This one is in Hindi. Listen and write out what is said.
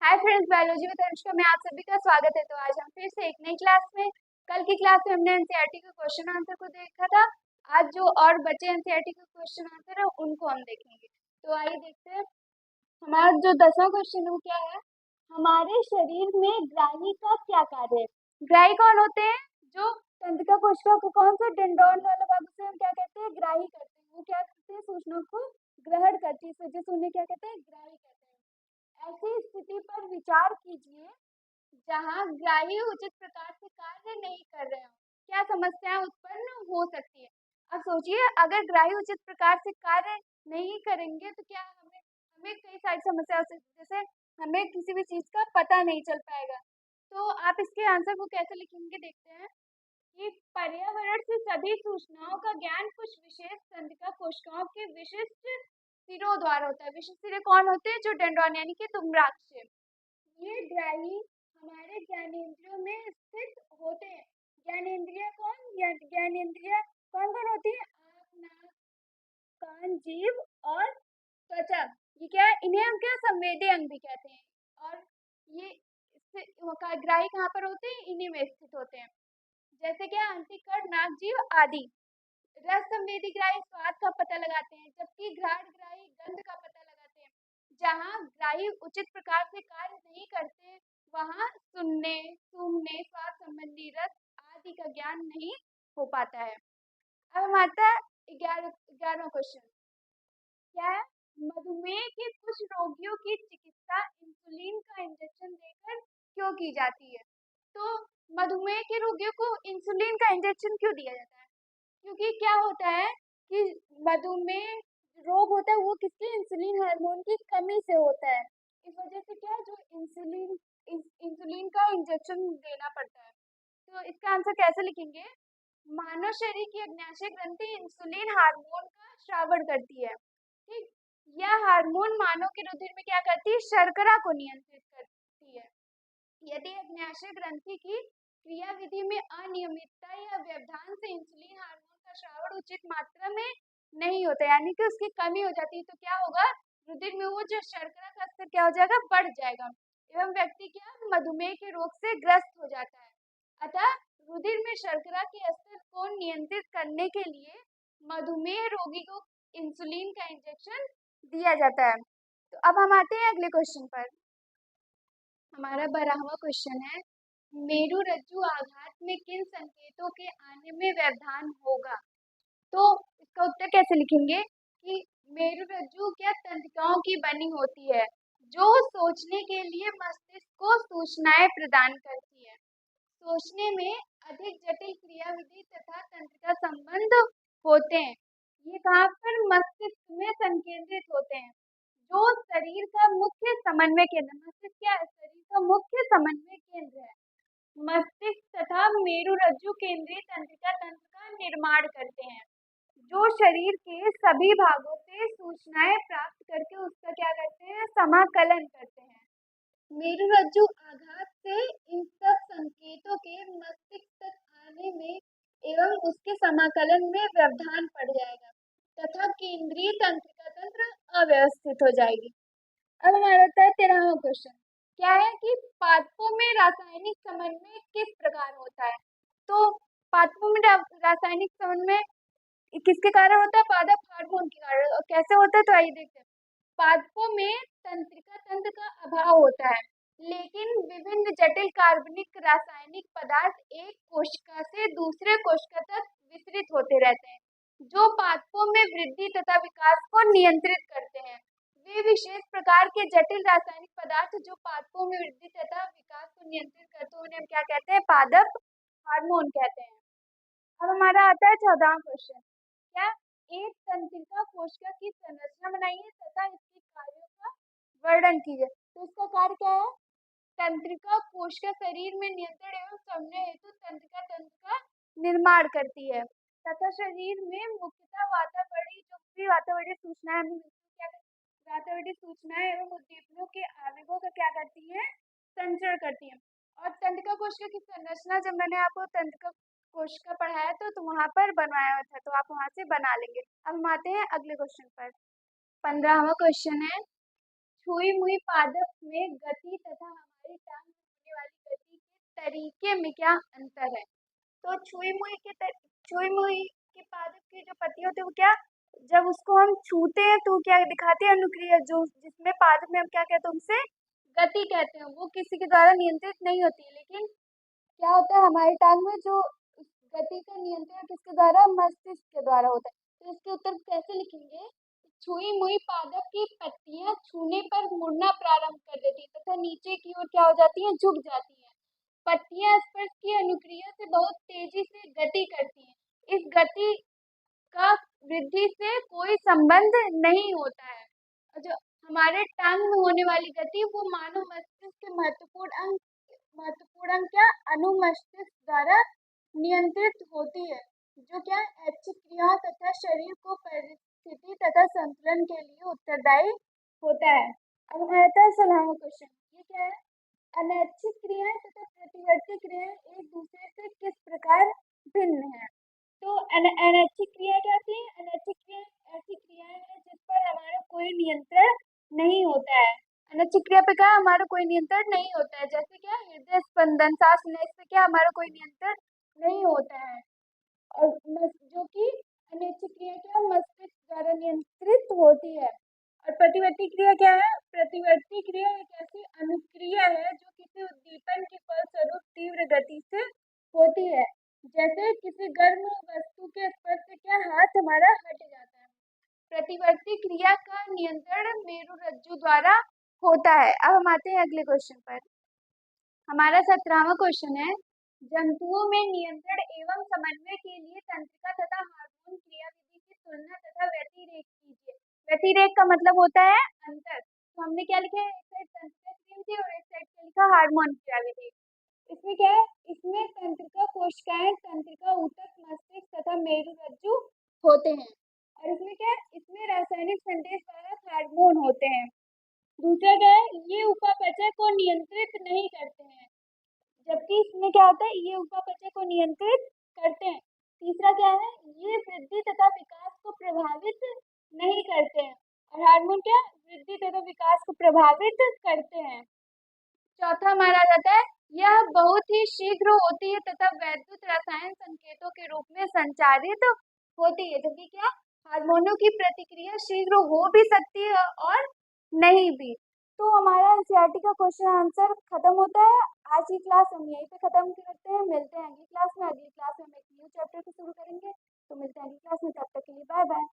हाय फ्रेंड्स, बायोलॉजी में तनुष्का में आप सभी का स्वागत है। तो आज हम फिर से एक नई क्लास में, कल की क्लास में हमने एनसीईआरटी के क्वेश्चन आंसर को देखा था। आज जो और बचे एनसीईआरटी के क्वेश्चन आंसर है उनको हम देखेंगे। तो आइए देखते हैं। हमारा जो 10वां क्वेश्चन है वो क्या है, हमारे शरीर में ग्राही का क्या कार्य है। ग्राही कौन होते हैं? जो तंत्रिका कोशिका को कौन सा डेंड्रॉन वाला भाग से हम क्या कहते हैं, ग्राही कहते हैं। वो क्या करते हैं, सूचना को ग्रहण करती है, इस वजह से उन्हें क्या कहते हैं, ग्राही कहते हैं। ऐसी स्थिति पर विचार कीजिए जहां ग्राही उचित प्रकार से कार्य नहीं कर रहे हो, क्या समस्याएं उत्पन्न हो सकती है। अब सोचिए, अगर ग्राही उचित प्रकार से कार्य नहीं करेंगे तो क्या हमें हमें कई सारी समस्या हो सकती है। जैसे हमें किसी भी चीज का पता नहीं चल पाएगा। तो आप इसके आंसर को कैसे लिखेंगे, देखते हैं कि पर्यावरण से सभी सूचनाओं का ज्ञान कुछ विशेष तंत्रिका कोशिकाओं के विशिष्ट सिरों द्वारा होता है। विशिष्ट सिरे कौन होते हैं? जो डेंड्रॉन यानी कि तुम्राक्ष। ये ग्राही हमारे ज्ञानेंद्रियों में स्थित होते हैं। ज्ञानेंद्रिय कौन? ज्ञानेंद्रिय कौन कौन होती है? आँख, नाक, कान, जीभ और त्वचा। ये क्या है? इन्हें हम क्या संवेदी अंग भी कहते हैं। और ये ग्राही कहाँ पर होते हैं? इन्हीं में स्थित होते हैं। जैसे क्या? अंतिकर्ण, नाक, जीभ आदि। रस संवेदी ग्राही स्वाद का पता लगाते हैं, जबकि घ्राण ग्राही गंध का पता लगाते हैं। जहाँ ग्राही उचित प्रकार से कार्य नहीं करते, वहाँ सुनने, सूंघने, स्वाद संबंधी रस आदि का ज्ञान नहीं हो पाता है। अब हम आता है 11वां क्वेश्चन। क्या है? मधुमेह के कुछ रोगियों की चिकित्सा इंसुलिन का इंजेक्शन देकर क्यों की जाती है? तो मधुमेह के रोगियों को इंसुलिन का इंजेक्शन क्यों दिया जाता है? क्योंकि क्या होता है कि मधुमेह रोग होता है वो किसके? इंसुलिन हार्मोन की कमी से होता है। इस वजह से क्या है, जो इंसुलिन का इंजेक्शन देना पड़ता है। तो इसका आंसर कैसे लिखेंगे? मानव शरीर की अग्न्याशय ग्रंथि इंसुलिन हार्मोन का श्रावण करती है। ठीक, यह हार्मोन मानव के रुधिर में क्या करती है? शर्करा को नियंत्रित करती है। यदि अग्न्याशय ग्रंथि की क्रियाविधि में अनियमितता या व्यवधान से इंसुलिन हार्मोन का श्रावण उचित मात्रा में नहीं होता, यानी कि उसकी कमी हो जाती है, तो क्या होगा? रुधिर में वो जो शर्करा का स्तर क्या हो जाएगा? बढ़ जाएगा, एवं व्यक्ति क्या मधुमेह के रोग से ग्रस्त हो जाता है। अतः रुधिर में शर्करा के स्तर को नियंत्रित करने के लिए मधुमेह रोगी को इंसुलिन का इंजेक्शन दिया जाता है। तो अब हम आते हैं अगले क्वेश्चन पर। हमारा 12वां क्वेश्चन है, मेरु रज्जु आघात में किन संकेतों के आने में व्यवधान होगा? तो इसका उत्तर कैसे लिखेंगे कि मेरु रज्जु क्या तंत्रिकाओं की बनी होती है जो सोचने के लिए मस्तिष्क को सूचनाएं प्रदान करती है। सोचने में अधिक जटिल क्रियाविधि तथा तंत्रिका संबंध होते हैं। ये कहाँ पर? मस्तिष्क में संकेंद्रित होते हैं, जो शरीर का मुख्य समन्वय केंद्र। मस्तिष्क क्या है? शरीर का मुख्य समन्वय केंद्र है। मस्तिष्क तथा मेरुरज्जु केंद्रीय तंत्रिका तंत्र का निर्माण करते हैं, जो शरीर के सभी भागों से सूचनाएं प्राप्त करके उसका क्या करते हैं? समाकलन करते हैं। मेरुरज्जु आघात से इन सब संकेतों के मस्तिष्क तक आने में एवं उसके समाकलन में व्यवधान पड़ जाएगा तथा केंद्रीय तंत्रिका तंत्र अव्यवस्थित हो जाएगी। अब हमारा होता है 13वां क्वेश्चन। क्या है कि पादपों में रासायनिक समन्वय किस प्रकार होता है? तो पादपों में रासायनिक समन्वय किसके कारण होता है? पादप हार्मोन के कारण। और कैसे होता है? तो आइए देखते हैं। पादपों में तंत्रिका तंत्र का अभाव होता है, लेकिन विभिन्न जटिल कार्बनिक रासायनिक पदार्थ एक कोशिका से दूसरे कोशिका तक वितरित होते रहते हैं, जो पादपों में वृद्धि तथा विकास को नियंत्रित करते हैं। वे विशेष प्रकार के जटिल रासायनिक पदार्थ जो पादपों में वृद्धि तथा विकास को नियंत्रित करते हैं, उन्हें हम क्या कहते हैं? पादप हार्मोन कहते हैं। अब हमारा आता है 14वां क्वेश्चन। क्या? एक तंत्रिका कोशिका की संरचना बनाइए तथा इसके कार्यों का वर्णन कीजिए। तो इसका कार्य क्या है? तंत्रिका कोशिका शरीर में नियंत्रण एवं समन्वय हेतु तंत्रिका तंत्र का निर्माण करती है तथा शरीर में मुख्यतः वातावरणीय जो भी वातावरणीय सूचनाएं हमें मिलती है, क्या वातावरणीय सूचनाएं एवं उद्दीपनों के आवेगों का क्या करती है? संचरण करती है। और तंत्रिका कोशिका की संरचना जब मैंने आपको तंत्रिका कोशिका पढ़ाया तो वहां पर बनवाया हुआ था, तो आप वहां से बना लेंगे। अब हम आते हैं अगले क्वेश्चन पर। 15वां क्वेश्चन है, छुई मुई पादप में गति तरीके में क्या अंतर है। तो छुई मुई के पादप के जो पत्ती होते हैं वो क्या, जब उसको हम छूते हैं तो क्या दिखाते हैं, अनुक्रिया, जो जिसमें पादप में हम क्या कहते हैं, उनसे गति कहते हैं, वो किसी के द्वारा नियंत्रित नहीं होती है। लेकिन क्या होता है, हमारे टांग में जो उस गति का नियंत्रण किसके द्वारा, मस्तिष्क के द्वारा होता है। तो इसके उत्तर कैसे लिखेंगे, छुई मुई पादप की पत्तियां छूने पर मुड़ना प्रारंभ कर देती है तथा नीचे की ओर क्या हो जाती है, झुक जाती है। पत्तियां स्पर्श की अनुक्रिया से बहुत तेजी से गति करती हैं। इस गति का वृद्धि से कोई संबंध नहीं होता है। और जो हमारे टांग में होने वाली गति वो मानव मस्तिष्क के महत्वपूर्ण अंग क्या, अनुमस्तिष्क द्वारा नियंत्रित होती है, जो क्या ऐच्छिक क्रियाओं तथा शरीर को परिस्थिति तथा संतुलन के लिए उत्तरदायी होता है। अब हमारा था 16वां क्वेश्चन, ये क्या है, अनैच्छिक क्रियाएं तथा प्रतिवर्ती क्रियाएं एक दूसरे से किस प्रकार भिन्न है। तो अनैच्छिक क्रिया क्या होती है, अनैच्छिक क्रिया ऐसी क्रियाएं हैं जिस पर हमारा कोई नियंत्रण नहीं होता है। अनैच्छिक क्रिया पे क्या हमारा कोई नियंत्रण नहीं होता है, जैसे क्या हृदय स्पंदन, सांस लेने, इस पे क्या हमारा कोई नियंत्रण नहीं होता है। और जो कि अनैच्छिक क्रिया क्या मस्तिष्क द्वारा नियंत्रित होती है। और प्रतिवर्ती क्रिया क्या है, प्रतिवर्ती क्रिया एक ऐसी अनुक्रिया है जो किसी उद्दीपन के फलस्वरूप तीव्र गति से होती है, जैसे किसी गर्म वस्तु के स्पर्श से क्या हाथ हमारा हट जाता है। प्रतिवर्ती क्रिया का नियंत्रण मेरुरज्जु द्वारा होता है। अब हम आते हैं अगले क्वेश्चन पर। हमारा 17वां क्वेश्चन है, जंतुओं में नियंत्रण एवं समन्वय के लिए तंत्रिका तथा हार्मोन क्रियाविधि की तुलना तथा व्यतिरेक कीजिए। व्यतिरेक का मतलब होता है अंतर। तो हमने क्या लिखा है, एक साइड तंत्रिका क्रियाविधि और एक साइड क्या लिखा, हार्मोन क्रियाविधि। इसमें क्या है, इसमें तंत्रिका कोशिकाएं, तंत्रिका ऊतक, मस्तिष्क तथा मेरुरज्जु होते हैं। और इसमें क्या है, इसमें रासायनिक संदेश वाहक हार्मोन होते हैं। दूसरा क्या है, ये उपापचय को नियंत्रित नहीं करते हैं, जबकि इसमें क्या होता है, ये उपापचय को नियंत्रित करते हैं। तीसरा क्या है, ये वृद्धि तथा विकास को प्रभावित नहीं करते हैं। और हार्मोन क्या, वृद्धि तथा विकास को प्रभावित करते हैं। चौथा हमारा आ जाता है, यह बहुत ही शीघ्र होती है तथा वैद्युत रसायन संकेतों के रूप में संचारित होती है, जबकि क्या हार्मोनों की प्रतिक्रिया शीघ्र हो भी सकती है और नहीं भी। तो हमारा एनसीईआरटी का क्वेश्चन आंसर खत्म होता है। आज की क्लास हम यहीं पे खत्म करते हैं, मिलते हैं अगली क्लास में। अगली क्लास में हम एक न्यू चैप्टर को शुरू करेंगे, तो मिलते हैं अगली क्लास में, तब तक के लिए बाय बाय।